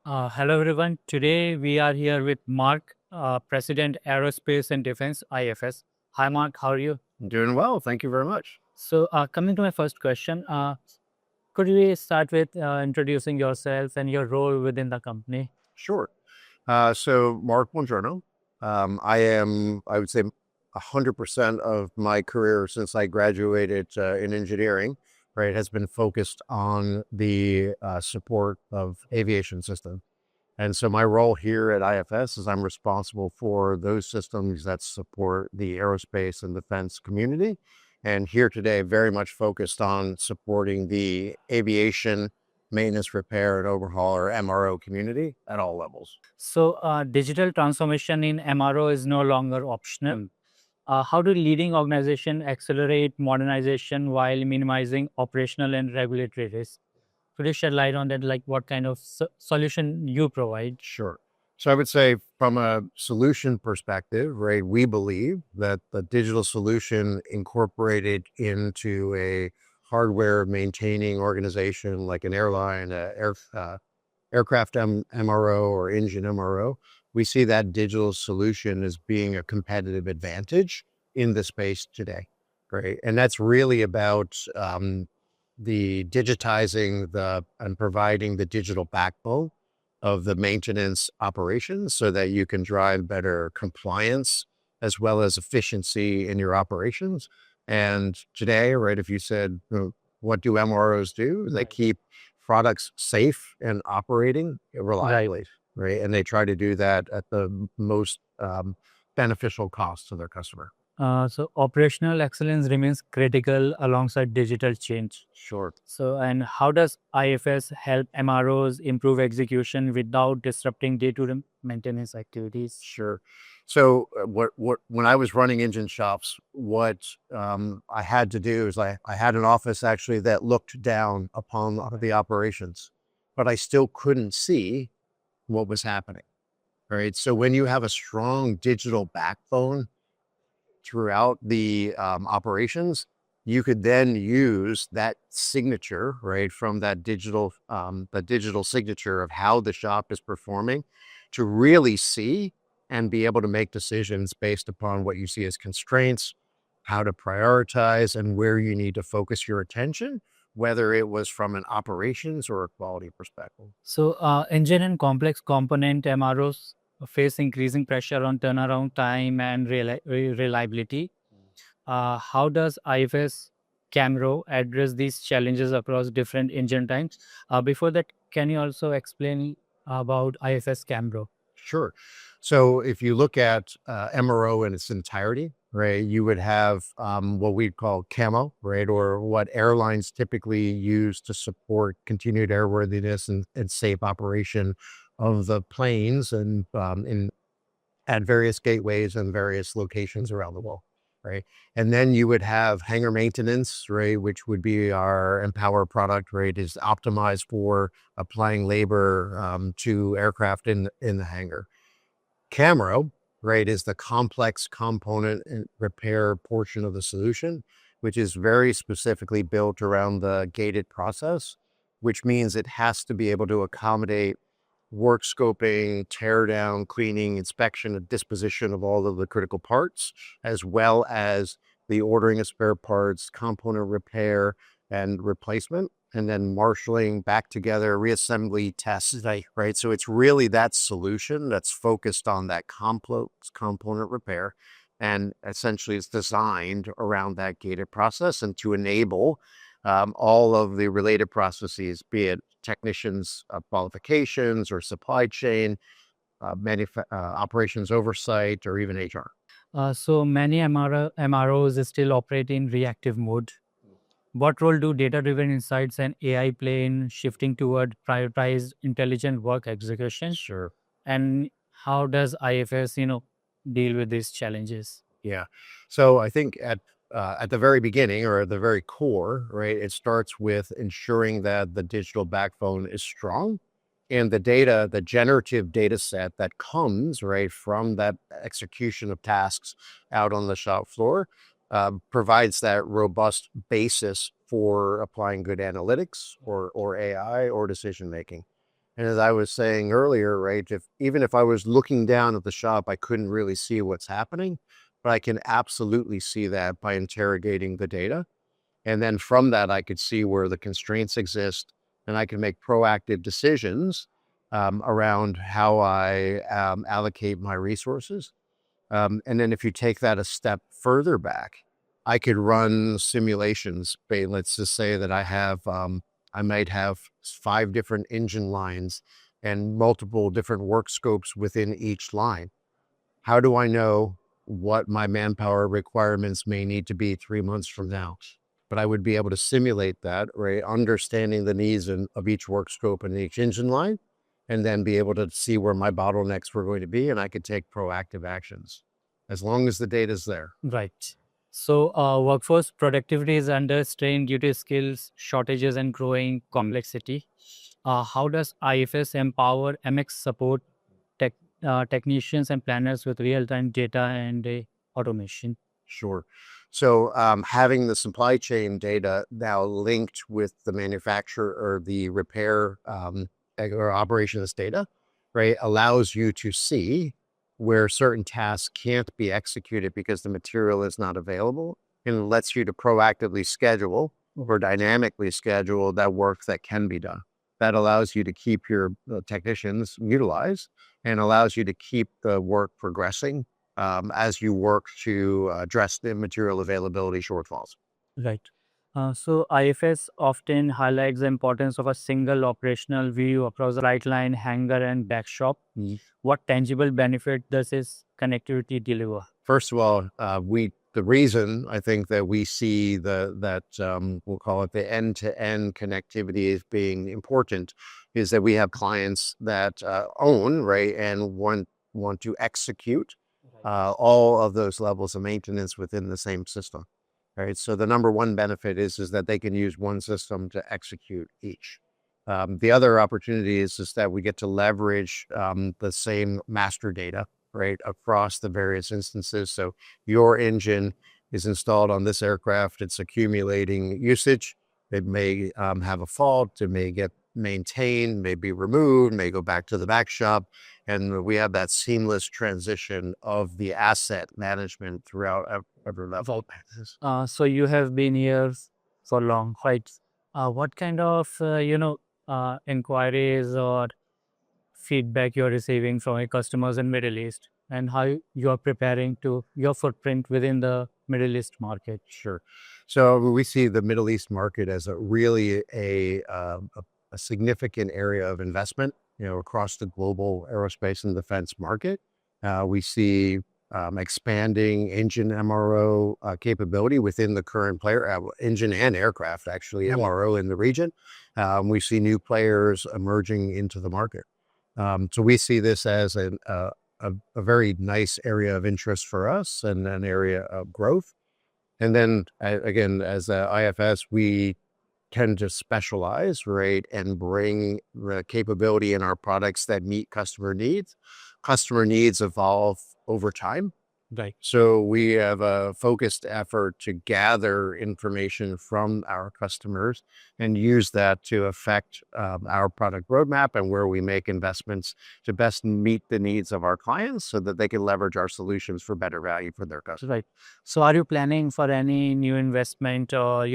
Hello, everyone. Today we are here with Mark, President Aerospace and Defense, IFS. Hi, Mark. How are you? Doing well. Thank you very much. So, coming to my first question, could we start with introducing yourself and your role within the company? Sure. So Mark Buongiorno. I would say 100% of my career since I graduated in engineering, right, has been focused on the support of aviation system. And so my role here at IFS is I'm responsible for those systems that support the aerospace and defense community. And here today, very much focused on supporting the aviation maintenance, repair, and overhaul, or MRO community at all levels. So, digital transformation in MRO is no longer optional. How do leading organizations accelerate modernization while minimizing operational and regulatory risk? Could you shed light on that? Like, what kind of solution you provide? Sure. So I would say from a solution perspective, right, we believe that the digital solution incorporated into a hardware maintaining organization like an airline, aircraft MRO or engine MRO, we see that digital solution as being a competitive advantage in the space today, right? And that's really about the digitizing and providing the digital backbone of the maintenance operations so that you can drive better compliance as well as efficiency in your operations. And today, right, if you said, what do MROs do? They keep products safe and operating Right. reliably, right? And they try to do that at the most beneficial cost to their customer. So operational excellence remains critical alongside digital change. Sure. So, and how does IFS help MROs improve execution without disrupting day-to-day maintenance activities? Sure. So when I was running engine shops, what I had to do is I had an office actually that looked down upon the operations, but I still couldn't see what was happening. Right. So when you have a strong digital backbone throughout the operations, you could then use that signature, right, from that the digital signature of how the shop is performing to really see and be able to make decisions based upon what you see as constraints, how to prioritize, and where you need to focus your attention, whether it was from an operations or a quality perspective. So, engine and complex component MROs face increasing pressure on turnaround time and reliability. How does IFS Camro address these challenges across different engine types? Before that, can you also explain about IFS Camro? Sure. So if you look at MRO in its entirety, right, you would have what we'd call camo, right, or what airlines typically use to support continued airworthiness and safe operation of the planes and at various gateways and various locations around the world, right? And then you would have hangar maintenance, right, which would be our Empower product, right, is optimized for applying labor to aircraft in the hangar. Camero, right, is the complex component and repair portion of the solution, which is very specifically built around the gated process, which means it has to be able to accommodate work scoping, tear down, cleaning, inspection, and disposition of all of the critical parts, as well as the ordering of spare parts, component repair and replacement, and then marshaling back together, reassembly, tests, right? So it's really that solution that's focused on that complex component repair and essentially it's designed around that gated process and to enable all of the related processes, be it technicians qualifications or supply chain, operations oversight, or even HR. So many MROs still operate in reactive mode. What role do data-driven insights and AI play in shifting toward prioritized intelligent work execution? Sure. And how does IFS, deal with these challenges? Yeah. So I think at the very beginning or at the very core, right, it starts with ensuring that the digital backbone is strong and the data, the generative data set that comes right from that execution of tasks out on the shop floor provides that robust basis for applying good analytics or AI or decision making. And as I was saying earlier, right, even if I was looking down at the shop, I couldn't really see what's happening, but I can absolutely see that by interrogating the data. And then from that, I could see where the constraints exist, and I can make proactive decisions around how I allocate my resources. And then if you take that a step further back, I could run simulations. Let's just say that I might have 5 different engine lines and multiple different work scopes within each line. How do I know what my manpower requirements may need to be 3 months from now? But I would be able to simulate that, right? Understanding the needs of each work scope and each engine line, and then be able to see where my bottlenecks were going to be, and I could take proactive actions as long as the data is there. Right. So, workforce productivity is under strain due to skills shortages and growing complexity. How does IFS empower MX support tech, technicians and planners with real-time data and automation? Sure. So having the supply chain data now linked with the manufacturer or the repair or operations data, right, allows you to see where certain tasks can't be executed because the material is not available, and lets you to proactively schedule or dynamically schedule that work that can be done. That allows you to keep your technicians utilized and allows you to keep the work progressing as you work to address the material availability shortfalls. Right. So IFS often highlights the importance of a single operational view across the right line, hangar, and back shop. Mhm. What tangible benefit does this connectivity deliver? First of all, the reason I think that we see we'll call it the end-to-end connectivity as being important is that we have clients that own, right, and want to execute all of those levels of maintenance within the same system. Right. So the number one benefit is that they can use one system to execute each. The other opportunity is that we get to leverage the same master data, right, across the various instances. So your engine is installed on this aircraft, it's accumulating usage. It may have a fault, it may get maintained, may be removed, may go back to the back shop. And we have that seamless transition of the asset management throughout every level. So you have been here for long, right? What kind of inquiries or feedback you're receiving from your customers in Middle East, and how you are preparing to your footprint within the Middle East market? Sure. So we see the Middle East market as a really a significant area of investment, across the global aerospace and defense market. We see expanding engine MRO capability within the current player, engine and aircraft, actually, Yeah. MRO in the region. We see new players emerging into the market. So we see this as a very nice area of interest for us and an area of growth. And then again, as a IFS, we tend to specialize, right, and bring the capability in our products that meet customer needs. Customer needs evolve over time. Right. So we have a focused effort to gather information from our customers and use that to affect our product roadmap and where we make investments to best meet the needs of our clients so that they can leverage our solutions for better value for their customers. Right. So are you planning for any new investment or,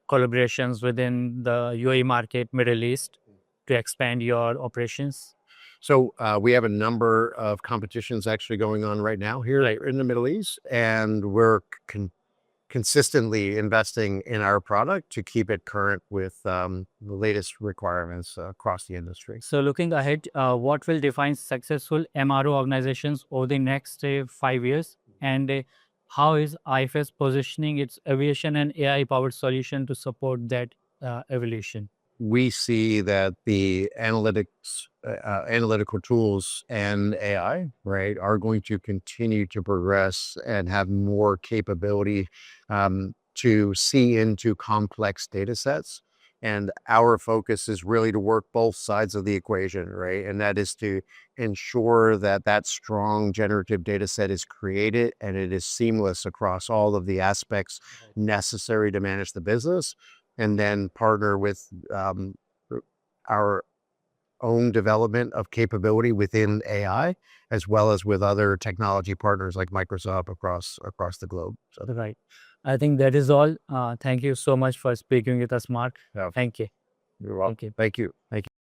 collaborations within the UAE market, Middle East, to expand your operations? So we have a number of competitions actually going on right now here in the Middle East, and we're consistently investing in our product to keep it current with the latest requirements across the industry. So looking ahead, what will define successful MRO organizations over the next 5 years? And how is IFS positioning its aviation and AI-powered solution to support that evolution? We see that the analytical tools and AI, right, are going to continue to progress and have more capability to see into complex data sets. And our focus is really to work both sides of the equation, right? And that is to ensure that that strong generative data set is created and it is seamless across all of the aspects necessary to manage the business, and then partner with our own development of capability within AI, as well as with other technology partners like Microsoft across the globe. So, Right. I think that is all. Thank you so much for speaking with us, Mark. yeah, Thank you. you're welcome. Thank you. Thank you. Thank you.